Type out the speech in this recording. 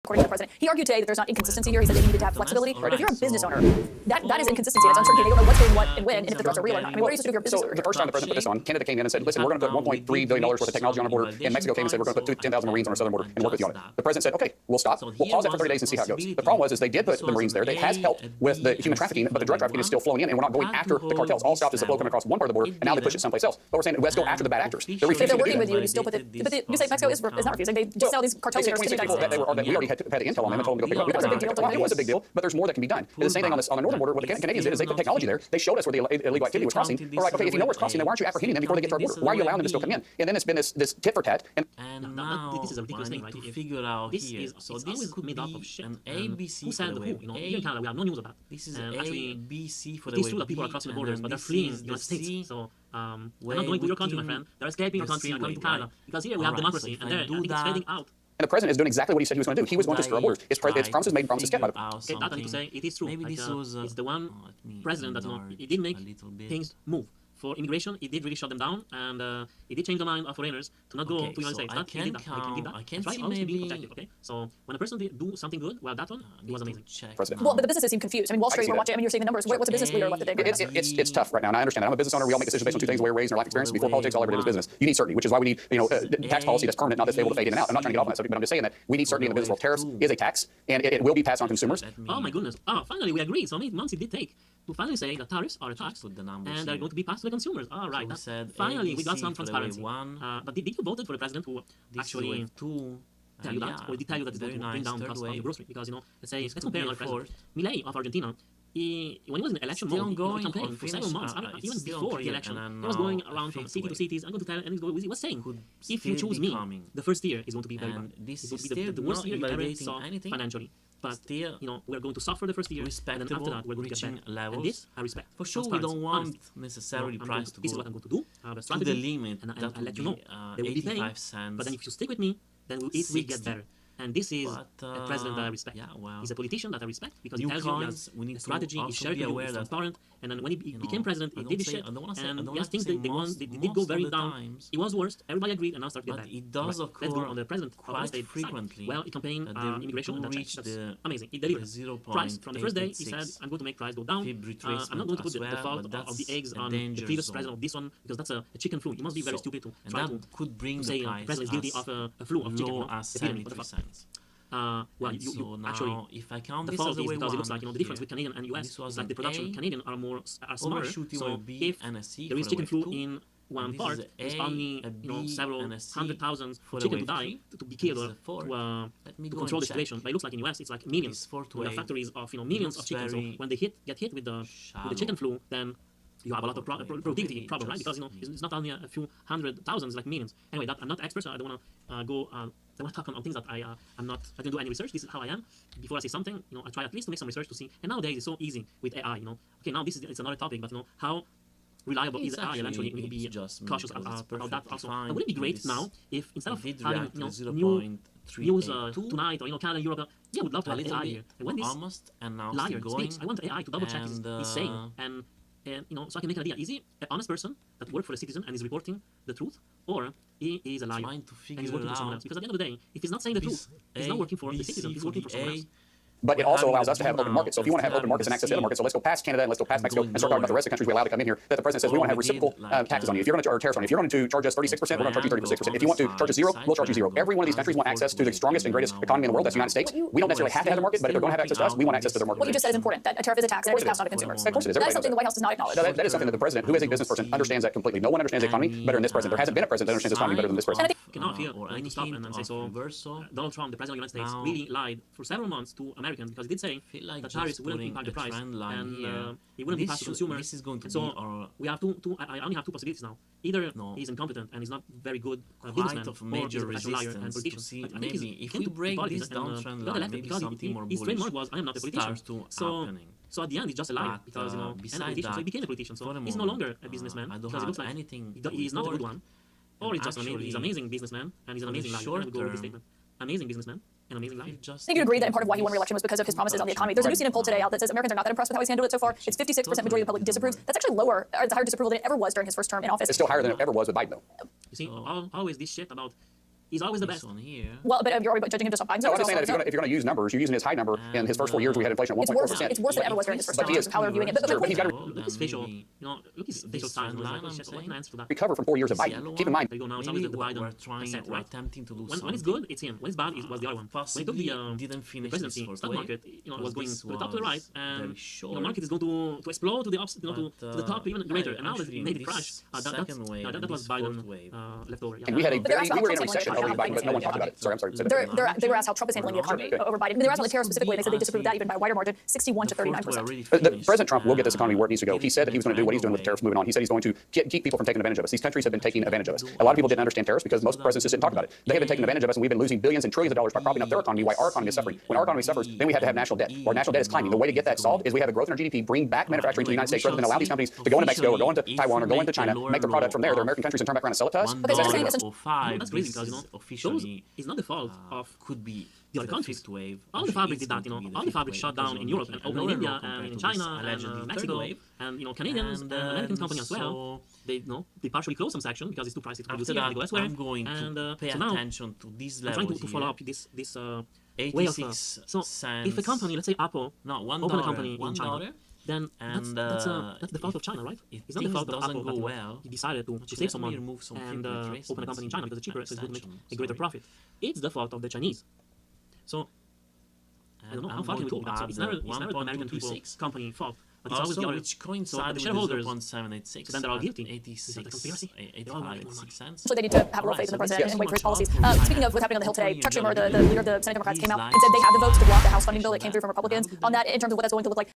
according to the president. He argued today that there's not inconsistency here. He said they needed to have flexibility. But if you're a business owner, that is inconsistency. It's uncertainty. They don't know what's doing what and when, and if the threats are real or not. I mean, what are you supposed to do if you're a business owner? The first time the president put this on, Canada came in and said, listen, we're going to put $1.3 billion worth of technology on our border. And Mexico came and said, we're going to put 10,000 Marines on our southern border and work with you on it. The president said, okay, we'll stop. We'll pause it for 30 days and see how it goes. The problem was they did put the Marines there. They has helped with the human trafficking, but the drug trafficking is still flowing in, and we're not going after the cartels. All stopped is the flow coming across one part of the border, and now they push it someplace else. But we're saying, let's go after the bad actors. If they're working with you, you still put it. But you say Mexico is not refusing. They just sell these cartel leaders to the United States. We already had the intel on them and told them to go pick it up. It was a big deal, but there's more that can be done. The same thing on the northern border. What the Canadians did is they put technology there. They showed us where the illegal activity was crossing. We're like, okay, if you know where it's crossing, then why aren't you apprehending them before they get to our border? Why are you allowing them to still come in? And then it's been this tit for tat. And now this is a ridiculous thing, right? To figure out here. So this is made up of shit. An ABC. Who said the who? You know, here in Canada we have no news of that. This is ABC for the way. It's true that people are crossing the borders, but they're fleeing the United States. So they're not going to your country, my friend. They're escaping your country and coming to Canada because here we have democracy, and there it's fading out. And the president is doing exactly what he said he was going to do. He was going to secure our borders. It's promises made and promises kept. Okay, that I need to say it is true. Maybe this was it's the one president that it did make things move. For immigration, it did really shut them down, and it did change the mind of foreigners to not go to the United States. I can see maybe objective, okay? So when a person did do something good, well, that one, it was amazing. Well, but the businesses seem confused. I mean, Wall Street, we're watching. I mean, you're seeing the numbers. What's a business leader? What did they do? It's tough right now, and I understand that. I'm a business owner. We all make decisions based on two things: the way we're raised and our life experience. Before politics, all I ever did was business. You need certainty, which is why we need tax policy that's permanent, not that's able to fade in and out. I'm not trying to get off on that subject, but I'm just saying that we need certainty in the business world. Tariffs is a tax, and it will be passed on consumers. Oh my goodness! Oh, finally we agreed. So many months it did take to finally say that tariffs are a tax, and they're going to be passed to the consumers. All right. Finally, we got some transparency. But did you vote for the president who actually tell you that, or did tell you that it's going to bring down costs on the grocery? Because let's compare another president. Milei of Argentina. When he was in election mode, he campaigned for several months, even before the election. He was going around from city to cities. I'm going to tell, and he was saying, if you choose me, the first year is going to be very bad. It will be the worst year you ever saw financially. But we're going to suffer the first year, and then after that we're going to get better. And this I respect. For sure, we don't want necessarily price to this is what I'm going to do. The strategy, to the limit, and I'll let you know. They will be paying, but then if you stick with me, then it will get better. And this is a president that I respect. He's a politician that I respect because he tells you he has a strategy, he's shared with you, he's transparent. And then when he became president, he did this shit. And yes, things they did go very down. It was worst. Everybody agreed, and now started to get bad. It does occur let's go on the president quite frequently. Well, he campaigned immigration, and that's amazing. He delivered. Price from the first day, he said, I'm going to make price go down. I'm not going to put the fault of the eggs on the previous president of this one because that's a chicken flu. You must be very stupid to try to say the president is guilty of a flu of chicken. Well, actually, if I count the this fault as is because it looks like the difference with Canadian and US is like the production. Canadian are smarter. So if there is chicken flu in one part, there's only several 100,000 chicken to die to be killed or to control the situation. But it looks like in US it's like millions. We have factories of millions of chickens. So when they get hit with the chicken flu, then you have a lot of productivity problem, right? Because it's not only a few 100,000, it's like millions. Anyway, I'm not expert, so I don't want to go. I want to talk on things that I'm not. I didn't do any research. This is how I am. Before I say something, I try at least to make some research to see. And nowadays it's so easy with AI. Okay, now it's another topic, but how reliable is AI? Eventually, we will be cautious about that also. But would it be great now if instead of having new news tonight or Canada, Europe, I would love to have AI here. And when this liar speaks, I want AI to double check he's saying and so I can make an idea. Is he an honest person that works for the citizen and is reporting the truth, or he is a liar and he's working for someone else? Because at the end of the day, if he's not saying the truth, he's not working for the citizen, he's working for someone else. But it also allows us to have open markets. So if you want to have open markets and access to other markets, so let's go past Canada and let's go past Mexico and start talking about the rest of the countries we allow to come in here, that the president says we want to have reciprocal taxes on you. If you're going to charge tariffs on you, if you're going to charge us 36%, we're going to charge you 36%. If you want to charge us zero, we'll charge you zero. Every one of these countries want access to the strongest and greatest economy in the world. That's the United States. We don't necessarily have to have a market, but if they're going to have access to us, we want access to their market. What you just said is important. That a tariff is a tax and it is passed on to consumers. Of course it is. That is something the White House does not acknowledge. That is something that the president, who is a business person, understands that completely. No one understands the economy better than this president. There hasn't been a president that understands the economy better than this president. I need to stop and say so. Donald Trump, the president of the United States, really lied for several months to Americans because he did say that tariffs wouldn't impact the price and it wouldn't be passed to consumers. So we have I only have two possibilities now. Either he's incompetent and he's not very good businessman, or he's a professional liar and politician. I think he's if you break this downtrend line, maybe something more bullish. His trademark was I am not a politician. So at the end, it's just a lie because and a politician. So he became a politician. So he's no longer a businessman because it looks like he's not a good one. Or he's just he's an amazing businessman and he's an amazing liar. Go with this statement. Amazing businessman. An amazing life. I think you'd agree that part of why he won re-election was because of his promises on the economy. There's a new CNN poll today out that says Americans are not that impressed with how he's handled it so far. It's 56% majority of the public disapproves. That's actually lower, or it's higher disapproval than it ever was during his first term in office. It's still higher than it ever was with Biden, though. You see, always this shit about is always the best. This one here. Well, but you're already judging him just off buying. No, I'm just saying that if you're going to use numbers, you're using his high number. In his first 4 years, we had inflation at 1.4%. It's worse than it ever was during his first time. How we're viewing it. But Sure, but he's got to Look at his facial, look at his facial signs. What can I answer to that? recover from 4 years of Biden. Keep in mind, There you go now. It's Maybe always the Biden we're trying, percent, we're right? attempting to do When something. it's good, it's him. When it's bad, it was the other one. When it took Possibly the didn't finish presidency, this first stock wave, market, was going because to the top to the right, this was and very the short. market is going to explode to the opposite, to the top even greater. And now that actually, it made it this crash. second wave that and was this Biden fourth wave. leftover. and we had a But they're very, asking we were in a how recession Trump's over handling Biden, but no one talked about it. Sorry, I'm sorry. Say that. They were asked how Trump is handling the economy over Biden. They were asked on the tariff specifically, and they said they disapproved that even by a wider margin, 61 to 39%. President Trump will get this economy where it needs to go. He said that he was going to do what he's doing with the tariffs moving on. He said he's going to keep people from taking advantage of us. These countries have been taking advantage of us. A lot of people didn't understand tariffs because most presidents just didn't talk about it. They have been taking advantage of us, and we've been losing billions and trillions of dollars by propping up their economy while our economy is suffering. When our economy suffers, then we have to have national debt. Our national debt is climbing. The way to get that solved is we have a growth in our GDP, bring back manufacturing to the United States rather than allow these companies to go into Mexico or go into Taiwan or go into China, make their product from there, their American countries, and turn back around and sell it to us. Okay, so you're saying That's crazy because officially it's not the fault of could be the other countries. All the fabrics did that, all the fabrics shut down in Europe and opened in India and in China and Mexico and Canadians and American companies as well. They partially closed some sections because it's too pricey to produce here. They go elsewhere. I'm going to pay so now attention to this I'm level trying to follow up this way of 86 so cents. if a company, let's say Apple, No, open a company in China, $1, then and that's the fault of China, right? if It's not the things fault of doesn't Apple go that well, he decided to save let some me money remove some and fibonacci open a retracements company in China because it's cheaper, so it's going to make extension, a greater sorry. profit. It's the fault of the Chinese. So I don't know how I'm far can we go going back. to So it's never add the American people 1.226. company fault, but it's always Also, the other. which coincides So the with shareholders, 0.786. so then they're all guilty. 86, Is that a conspiracy? They're all like, 86 cents. So they need to have a little faith in the president and wait for his policies. Speaking of what's happening on the Hill today, Chuck Schumer, the leader of the Senate Democrats, came out and said they have the votes to block the House funding bill that came through from Republicans. On that, in terms of what that's going to look like